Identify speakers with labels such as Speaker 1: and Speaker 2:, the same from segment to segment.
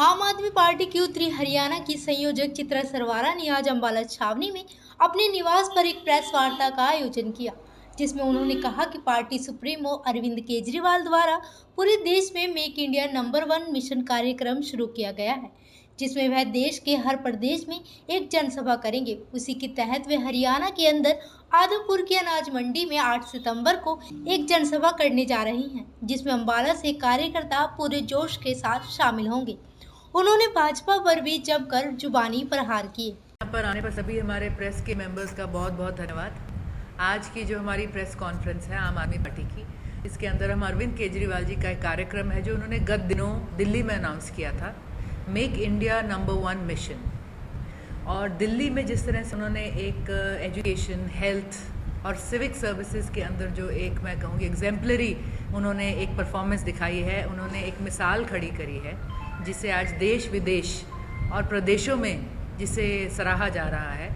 Speaker 1: आम आदमी पार्टी की उत्तरी हरियाणा की संयोजक चित्रा सरवारा ने आज अंबाला छावनी में अपने निवास पर एक प्रेस वार्ता का आयोजन किया, जिसमें उन्होंने कहा कि पार्टी सुप्रीमो अरविंद केजरीवाल द्वारा पूरे देश में मेक इंडिया नंबर 1 मिशन कार्यक्रम शुरू किया गया है, जिसमें वह देश के हर प्रदेश में एक जनसभा करेंगे। उसी के तहत वे हरियाणा के अंदर आदमपुर की अनाज मंडी में 8 सितंबर को एक जनसभा करने जा रही हैं, जिसमें अंबाला से कार्यकर्ता पूरे जोश के साथ शामिल होंगे। उन्होंने भाजपा पर भी जमकर जुबानी प्रहार किए।
Speaker 2: यहाँ पर आने पर सभी हमारे प्रेस के मेंबर्स का बहुत बहुत धन्यवाद। आज की जो हमारी प्रेस कॉन्फ्रेंस है आम आदमी पार्टी की, इसके अंदर हम अरविंद केजरीवाल जी का एक कार्यक्रम है जो उन्होंने गत दिनों दिल्ली में अनाउंस किया था, मेक इंडिया नंबर 1 मिशन। और दिल्ली में जिस तरह से उन्होंने एक एजुकेशन, हेल्थ और सिविक सर्विसेज के अंदर जो एक मैं कहूँगी एग्जेम्पलरी उन्होंने एक परफॉर्मेंस दिखाई है, उन्होंने एक मिसाल खड़ी करी है जिसे आज देश विदेश और प्रदेशों में जिसे सराहा जा रहा है,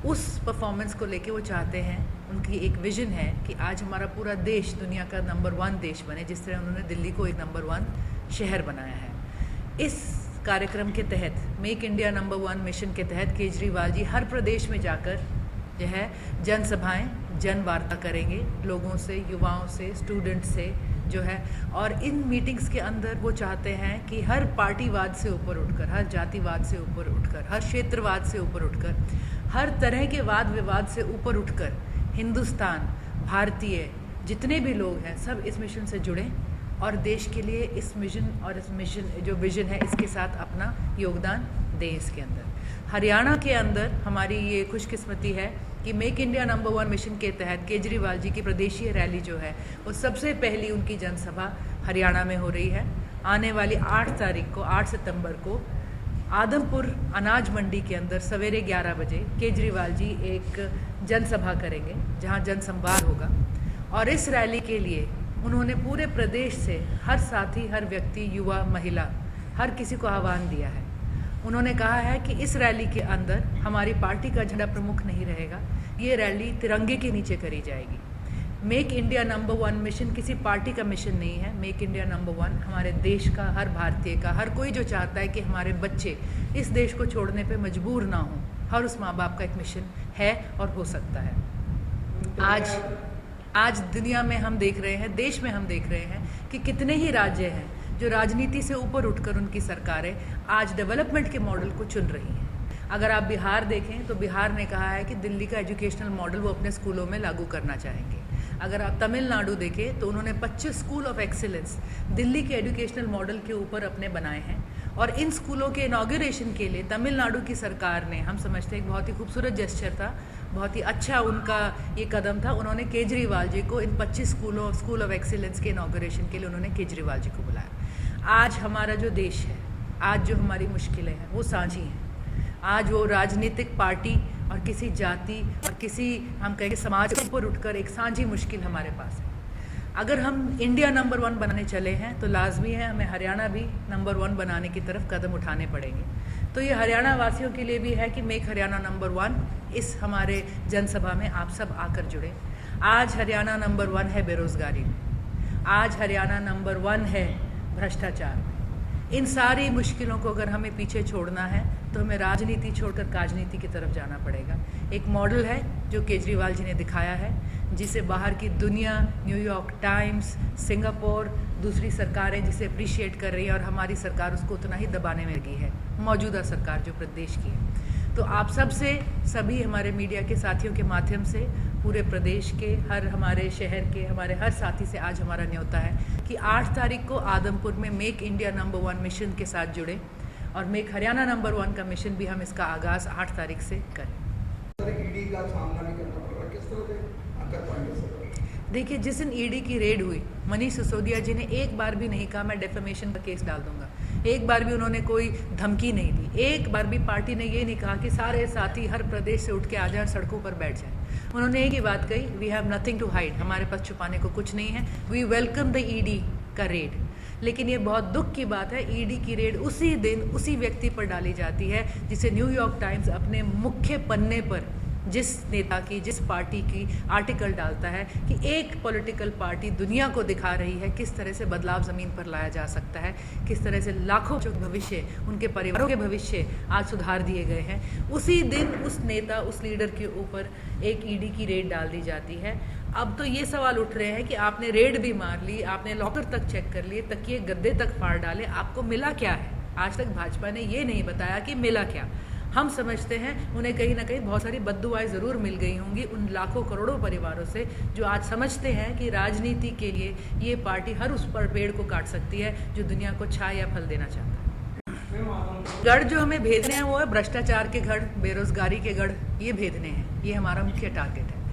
Speaker 2: उस परफॉर्मेंस को लेके वो चाहते हैं, उनकी एक विजन है कि आज हमारा पूरा देश दुनिया का नंबर 1 देश बने, जिस तरह उन्होंने दिल्ली को एक नंबर 1 शहर बनाया है। इस कार्यक्रम के तहत, मेक इंडिया नंबर 1 मिशन के तहत केजरीवाल जी हर प्रदेश में जाकर जो है जनसभाएं, जन वार्ता करेंगे लोगों से, युवाओं से, स्टूडेंट से जो है। और इन मीटिंग्स के अंदर वो चाहते हैं कि हर पार्टीवाद से ऊपर उठकर, हर जातिवाद से ऊपर उठकर, हर क्षेत्रवाद से ऊपर उठकर, हर तरह के वाद विवाद से ऊपर उठकर हिंदुस्तान, भारतीय जितने भी लोग हैं सब इस मिशन से जुड़ें और देश के लिए इस मिशन और इस मिशन जो विजन है इसके साथ अपना योगदान दें। इसके अंदर हरियाणा के अंदर हमारी ये खुशकिस्मती है कि मेक इंडिया नंबर 1 मिशन के तहत केजरीवाल जी की प्रदेशीय रैली जो है वो सबसे पहली उनकी जनसभा हरियाणा में हो रही है। आने वाली 8 तारीख को, 8 सितंबर को आदमपुर अनाज मंडी के अंदर सवेरे 11 बजे केजरीवाल जी एक जनसभा करेंगे जहां जनसंवाद होगा। और इस रैली के लिए उन्होंने पूरे प्रदेश से हर साथी, हर व्यक्ति, युवा, महिला, हर किसी को आह्वान दिया है। उन्होंने कहा है कि इस रैली के अंदर हमारी पार्टी का झंडा प्रमुख नहीं रहेगा, ये रैली तिरंगे के नीचे करी जाएगी। मेक इंडिया नंबर 1 मिशन किसी पार्टी का मिशन नहीं है। मेक इंडिया नंबर 1 हमारे देश का, हर भारतीय का, हर कोई जो चाहता है कि हमारे बच्चे इस देश को छोड़ने पे मजबूर ना हो, हर उस माँ बाप का एक मिशन है और हो सकता है। आज दुनिया में हम देख रहे हैं, देश में हम देख रहे हैं कि कितने ही राज्य हैं जो राजनीति से ऊपर उठकर उनकी सरकारें आज डेवलपमेंट के मॉडल को चुन रही हैं। अगर आप बिहार देखें तो बिहार ने कहा है कि दिल्ली का एजुकेशनल मॉडल वो अपने स्कूलों में लागू करना चाहेंगे। अगर आप तमिलनाडु देखें तो उन्होंने 25 स्कूल ऑफ एक्सीलेंस दिल्ली के एजुकेशनल मॉडल के ऊपर अपने बनाए हैं। और इन स्कूलों के इनॉग्रेशन के लिए तमिलनाडु की सरकार ने, हम समझते हैं एक बहुत ही खूबसूरत जेस्चर था, बहुत ही अच्छा उनका ये कदम था। उन्होंने केजरीवाल जी को इन 25 स्कूल ऑफ एक्सीलेंस के इनॉग्रेशन के लिए उन्होंने केजरीवाल जी को बुलाया। आज हमारा जो देश है, आज जो हमारी मुश्किलें हैं वो साझी हैं। आज वो राजनीतिक पार्टी और किसी जाति और किसी, हम कहेंगे समाज के ऊपर उठकर एक साझी मुश्किल हमारे पास है। अगर हम इंडिया नंबर 1 बनाने चले हैं तो लाजमी है हमें हरियाणा भी नंबर 1 बनाने की तरफ कदम उठाने पड़ेंगे। तो ये हरियाणा वासियों के लिए भी है कि मेक हरियाणा नंबर 1 इस हमारे जनसभा में आप सब आकर जुड़े। आज हरियाणा नंबर 1 है बेरोजगारी में, आज हरियाणा नंबर 1 है भ्रष्टाचार में। इन सारी मुश्किलों को अगर हमें पीछे छोड़ना है तो हमें राजनीति छोड़कर काजनीति की तरफ जाना पड़ेगा। एक मॉडल है जो केजरीवाल जी ने दिखाया है, जिसे बाहर की दुनिया, न्यूयॉर्क टाइम्स, सिंगापुर, दूसरी सरकारें जिसे अप्रिशिएट कर रही है और हमारी सरकार उसको उतना ही दबाने में लगी है, मौजूदा सरकार जो प्रदेश की है। तो आप सबसे, सभी हमारे मीडिया के साथियों के माध्यम से पूरे प्रदेश के, हर हमारे शहर के, हमारे हर साथी से आज हमारा न्योता है कि 8 तारीख को आदमपुर में मेक इंडिया नंबर 1 मिशन के साथ जुड़े और मेक हरियाणा नंबर 1 का मिशन भी हम इसका आगाज़ 8 तारीख से करें।
Speaker 3: ईडी का सामना नहीं करना पड़ रहा, किस तरह से कर पाएंगे सर?
Speaker 2: देखिए, जिस दिन ईडी की रेड हुई, मनीष सिसोदिया जी ने एक बार भी नहीं कहा मैं डेफेमेशन का केस डाल दूंगा, एक बार भी उन्होंने कोई धमकी नहीं दी, एक बार भी पार्टी ने ये नहीं कहा कि सारे साथी हर प्रदेश से उठ के आ जाए, सड़कों पर बैठ जाए। उन्होंने एक ही बात कही, we have nothing to hide, हमारे पास छुपाने को कुछ नहीं है, वी वेलकम द ईडी का रेड। लेकिन ये बहुत दुख की बात है, ईडी की रेड उसी दिन उसी व्यक्ति पर डाली जाती है जिसे न्यूयॉर्क टाइम्स अपने मुख्य पन्ने पर जिस नेता की, जिस पार्टी की आर्टिकल डालता है कि एक पॉलिटिकल पार्टी दुनिया को दिखा रही है किस तरह से बदलाव ज़मीन पर लाया जा सकता है, किस तरह से लाखों जो भविष्य, उनके परिवारों के भविष्य आज सुधार दिए गए हैं, उसी दिन उस नेता, उस लीडर के ऊपर एक ईडी की रेड डाल दी जाती है। अब तो ये सवाल उठ रहे हैं कि आपने रेड भी मार ली, आपने लॉकर तक चेक कर लिए, तकिए गद्दे तक फाड़ डाले, आपको मिला क्या है? आज तक भाजपा ने ये नहीं बताया कि मिला क्या। हम समझते हैं उन्हें कहीं ना कहीं बहुत सारी बद्दुआएं ज़रूर मिल गई होंगी उन लाखों करोड़ों परिवारों से जो आज समझते हैं कि राजनीति के लिए ये पार्टी हर उस पर पेड़ को काट सकती है जो दुनिया को छाया या फल देना चाहता है। गढ़ जो हमें भेजने हैं वो है भ्रष्टाचार के गढ़, बेरोजगारी के गढ़, ये भेजने हैं, ये हमारा मुख्य टारगेट है।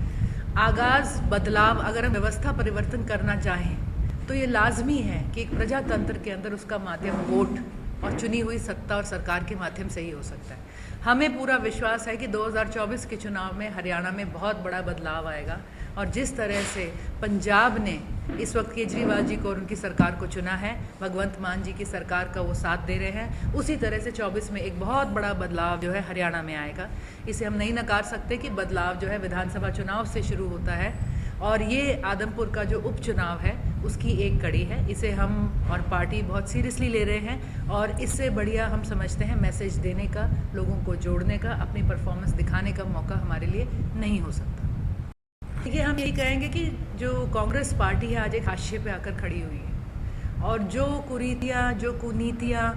Speaker 2: आगाज़ बदलाव, अगर हम व्यवस्था परिवर्तन करना चाहें तो ये लाजमी है कि एक प्रजातंत्र के अंदर उसका माध्यम वोट और चुनी हुई सत्ता और सरकार के माध्यम से ही हो सकता है। हमें पूरा विश्वास है कि 2024 के चुनाव में हरियाणा में बहुत बड़ा बदलाव आएगा और जिस तरह से पंजाब ने इस वक्त केजरीवाल जी को और उनकी सरकार को चुना है, भगवंत मान जी की सरकार का वो साथ दे रहे हैं, उसी तरह से 24 में एक बहुत बड़ा बदलाव जो है हरियाणा में आएगा। इसे हम नहीं नकार सकते कि बदलाव जो है विधानसभा चुनाव से शुरू होता है और ये आदमपुर का जो उपचुनाव है उसकी एक कड़ी है। इसे हम और पार्टी बहुत सीरियसली ले रहे हैं और इससे बढ़िया हम समझते हैं मैसेज देने का, लोगों को जोड़ने का, अपनी परफॉर्मेंस दिखाने का मौका हमारे लिए नहीं हो सकता। देखिए, हम यही कहेंगे कि जो कांग्रेस पार्टी है आज एक हाशिए पे आकर खड़ी हुई है और जो कुरीतियाँ, जो कुनीतियाँ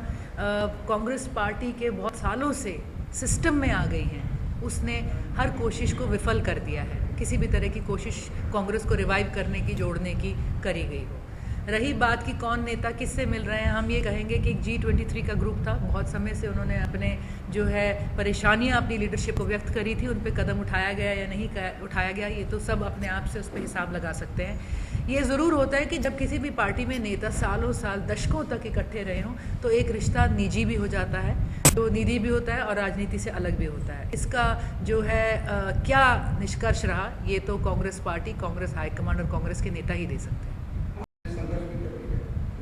Speaker 2: कांग्रेस पार्टी के बहुत सालों से सिस्टम में आ गई हैं, उसने हर कोशिश को विफल कर दिया है। किसी भी तरह की कोशिश कांग्रेस को रिवाइव करने की, जोड़ने की करी गई हो। रही बात कि कौन नेता किससे मिल रहे हैं, हम ये कहेंगे कि एक G23 का ग्रुप था, बहुत समय से उन्होंने अपने जो है परेशानियां अपनी लीडरशिप को व्यक्त करी थी, उन पे कदम उठाया गया या नहीं उठाया गया ये तो सब अपने आप से उस पर हिसाब लगा सकते हैं। ये ज़रूर होता है कि जब किसी भी पार्टी में नेता सालों साल, दशकों तक इकट्ठे रहे हों तो एक रिश्ता निजी भी हो जाता है, जो निजी भी होता है और राजनीति से अलग भी होता है। इसका जो है क्या निष्कर्ष रहा, ये तो कांग्रेस पार्टी, कांग्रेस हाईकमांड और कांग्रेस के नेता ही दे सकते हैं।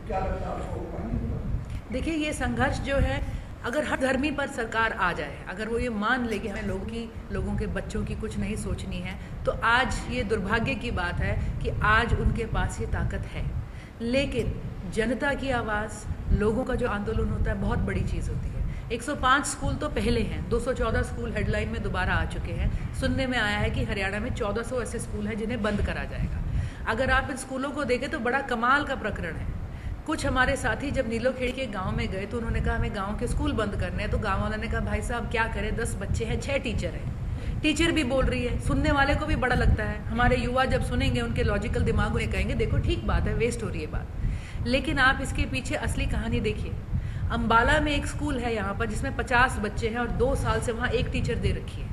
Speaker 3: क्या लगता है आपको पानी?
Speaker 2: देखिए, ये संघर्ष जो है, अगर हर धर्मी पर सरकार आ जाए, अगर वो ये मान ले कि हमें लोगों के बच्चों की कुछ नहीं सोचनी है, तो आज ये दुर्भाग्य की बात है कि आज उनके पास ये ताकत है। लेकिन जनता की आवाज़, लोगों का जो आंदोलन होता है, बहुत बड़ी चीज़ होती है। 105 स्कूल तो पहले हैं, 214 स्कूल हेडलाइन में दोबारा आ चुके हैं। सुनने में आया है कि हरियाणा में 1400 ऐसे स्कूल हैं जिन्हें बंद करा जाएगा। अगर आप इन स्कूलों को देखें तो बड़ा कमाल का प्रकरण है। कुछ हमारे साथी जब नीलोखेड़ी के गांव में गए तो उन्होंने कहा हमें गांव के स्कूल बंद करने हैं, तो गांव वालों ने कहा भाई साहब क्या करें, 10 बच्चे हैं, 6 टीचर हैं। टीचर भी बोल रही है, सुनने वाले को भी बड़ा लगता है। हमारे युवा जब सुनेंगे, उनके लॉजिकल दिमाग उन्हें कहेंगे देखो ठीक बात है, वेस्ट हो रही है बात। लेकिन आप इसके पीछे असली कहानी देखिए। अम्बाला में एक स्कूल है यहाँ पर जिसमें 50 बच्चे हैं और 2 साल से वहाँ एक टीचर दे रखी है।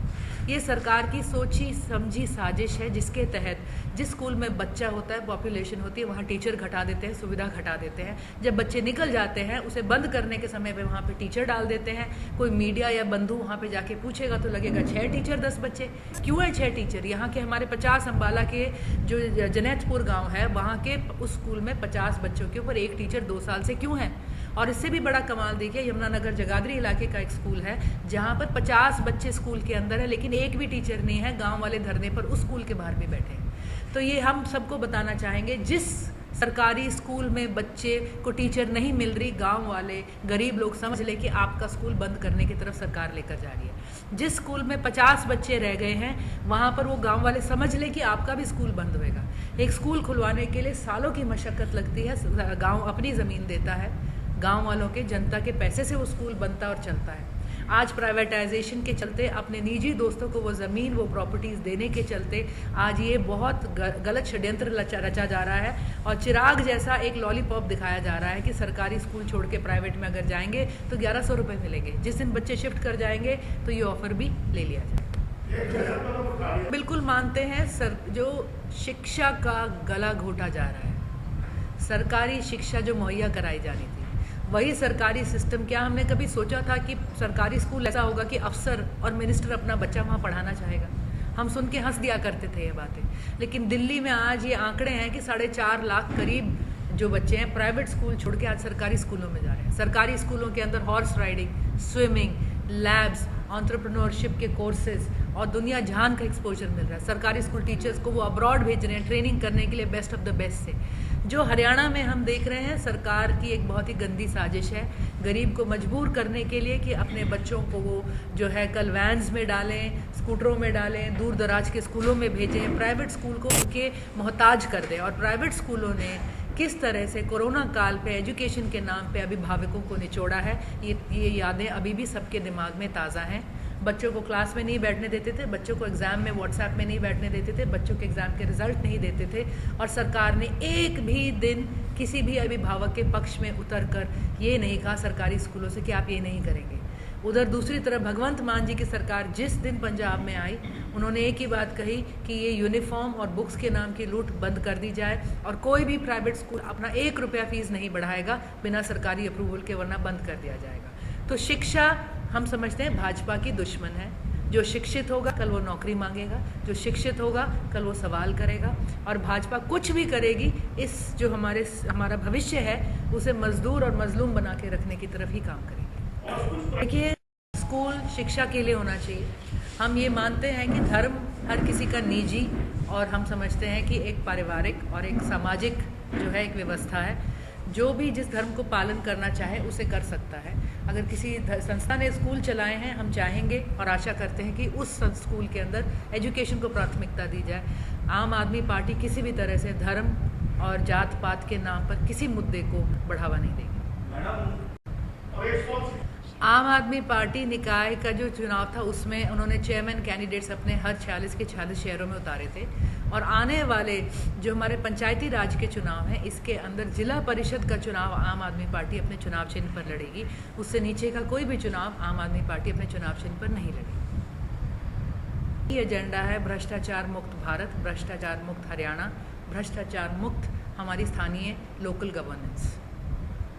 Speaker 2: ये सरकार की सोची समझी साजिश है जिसके तहत जिस स्कूल में बच्चा होता है, पॉपुलेशन होती है, वहाँ टीचर घटा देते हैं, सुविधा घटा देते हैं। जब बच्चे निकल जाते हैं, उसे बंद करने के समय पे वहाँ पे टीचर डाल देते हैं। कोई मीडिया या बंधु वहाँ पे जाके पूछेगा तो लगेगा 6 टीचर 10 बच्चे। क्यों है 6 टीचर? यहाँ के हमारे 50 अम्बाला के जो जनेतपुर गाँव है, वहाँ के उस स्कूल में 50 बच्चों के ऊपर एक टीचर 2 साल से क्यों है? और इससे भी बड़ा कमाल देखिए, यमुनानगर जगाधरी इलाके का एक स्कूल है जहाँ पर 50 बच्चे स्कूल के अंदर है लेकिन एक भी टीचर नहीं है। गांव वाले धरने पर उस स्कूल के बाहर भी बैठे हैं। तो ये हम सबको बताना चाहेंगे, जिस सरकारी स्कूल में बच्चे को टीचर नहीं मिल रही, गांव वाले गरीब लोग समझ ले कि आपका स्कूल बंद करने की तरफ सरकार लेकर जा रही है। जिस स्कूल में 50 बच्चे रह गए हैं, वहाँ पर वो गांव वाले समझ ले कि आपका भी स्कूल बंद होएगा। एक स्कूल खुलवाने के लिए सालों की मशक्क़त लगती है। गाँव अपनी ज़मीन देता है, गांव वालों के, जनता के पैसे से वो स्कूल बनता और चलता है। आज प्राइवेटाइजेशन के चलते, अपने निजी दोस्तों को वो ज़मीन, वो प्रॉपर्टीज़ देने के चलते आज ये बहुत गलत षड्यंत्र रचा जा रहा है और चिराग जैसा एक लॉलीपॉप दिखाया जा रहा है कि सरकारी स्कूल छोड़ के प्राइवेट में अगर जाएंगे तो 1100 रुपये मिलेंगे। जिस दिन बच्चे शिफ्ट कर जाएंगे तो ये ऑफ़र भी ले लिया जाएगा। बिल्कुल मानते हैं सर, जो शिक्षा का गला घोटा जा रहा है, सरकारी शिक्षा जो मुहैया कराई जानी थी, वही सरकारी सिस्टम। क्या हमने कभी सोचा था कि सरकारी स्कूल ऐसा होगा कि अफसर और मिनिस्टर अपना बच्चा वहाँ पढ़ाना चाहेगा? हम सुन के हंस दिया करते थे ये बातें। लेकिन दिल्ली में आज ये आंकड़े हैं कि 4.5 लाख करीब जो बच्चे हैं प्राइवेट स्कूल छोड़ के आज सरकारी स्कूलों में जा रहे हैं। सरकारी स्कूलों के अंदर horse riding, swimming, labs, entrepreneurship के कोर्सेज और दुनिया जहान का एक्सपोजर मिल रहा है। सरकारी स्कूल टीचर्स को वो अब्रॉड भेज रहे हैं ट्रेनिंग करने के लिए बेस्ट ऑफ द बेस्ट से। जो हरियाणा में हम देख रहे हैं, सरकार की एक बहुत ही गंदी साजिश है गरीब को मजबूर करने के लिए कि अपने बच्चों को वो जो है कल वैन्स में डालें, स्कूटरों में डालें, दूर दराज के स्कूलों में भेजें, प्राइवेट स्कूल को उनके मोहताज कर दें। और प्राइवेट स्कूलों ने किस तरह से कोरोना काल पे एजुकेशन के नाम पे अभिभावकों को निचोड़ा है, ये यादें अभी भी सबके दिमाग में ताज़ा हैं। बच्चों को क्लास में नहीं बैठने देते थे, बच्चों को एग्ज़ाम में व्हाट्सएप में नहीं बैठने देते थे, बच्चों के एग्ज़ाम के रिजल्ट नहीं देते थे, और सरकार ने एक भी दिन किसी भी अभिभावक के पक्ष में उतर कर ये नहीं कहा सरकारी स्कूलों से कि आप ये नहीं करेंगे। उधर दूसरी तरफ भगवंत मान जी की सरकार जिस दिन पंजाब में आई, उन्होंने एक ही बात कही कि ये यूनिफॉर्म और बुक्स के नाम की लूट बंद कर दी जाए और कोई भी प्राइवेट स्कूल अपना 1 रुपया फीस नहीं बढ़ाएगा बिना सरकारी अप्रूवल के, वरना बंद कर दिया जाएगा। तो शिक्षा हम समझते हैं भाजपा की दुश्मन है। जो शिक्षित होगा कल वो नौकरी मांगेगा, जो शिक्षित होगा कल वो सवाल करेगा, और भाजपा कुछ भी करेगी इस जो हमारा भविष्य है उसे मजदूर और मजलूम बना के रखने की तरफ ही काम करेगी। देखिए, स्कूल शिक्षा के लिए होना चाहिए। हम ये मानते हैं कि धर्म हर किसी का निजी, और हम समझते हैं कि एक पारिवारिक और एक सामाजिक जो है एक व्यवस्था है। जो भी जिस धर्म को पालन करना चाहे उसे कर सकता है। अगर किसी संस्था ने स्कूल चलाए हैं, हम चाहेंगे और आशा करते हैं कि उस स्कूल के अंदर एजुकेशन को प्राथमिकता दी जाए। आम आदमी पार्टी किसी भी तरह से धर्म और जात पात के नाम पर किसी मुद्दे को बढ़ावा नहीं देगी। आम आदमी पार्टी निकाय का जो चुनाव था उसमें उन्होंने चेयरमैन कैंडिडेट्स अपने हर 46 के 46 शहरों में उतारे थे, और आने वाले जो हमारे पंचायती राज के चुनाव हैं इसके अंदर जिला परिषद का चुनाव आम आदमी पार्टी अपने चुनाव चिन्ह पर लड़ेगी। उससे नीचे का कोई भी चुनाव आम आदमी पार्टी अपने चुनाव चिन्ह पर नहीं लड़ेगी। ये एजेंडा है भ्रष्टाचार मुक्त भारत, भ्रष्टाचार मुक्त हरियाणा, भ्रष्टाचार मुक्त हमारी स्थानीय लोकल गवर्नेंस।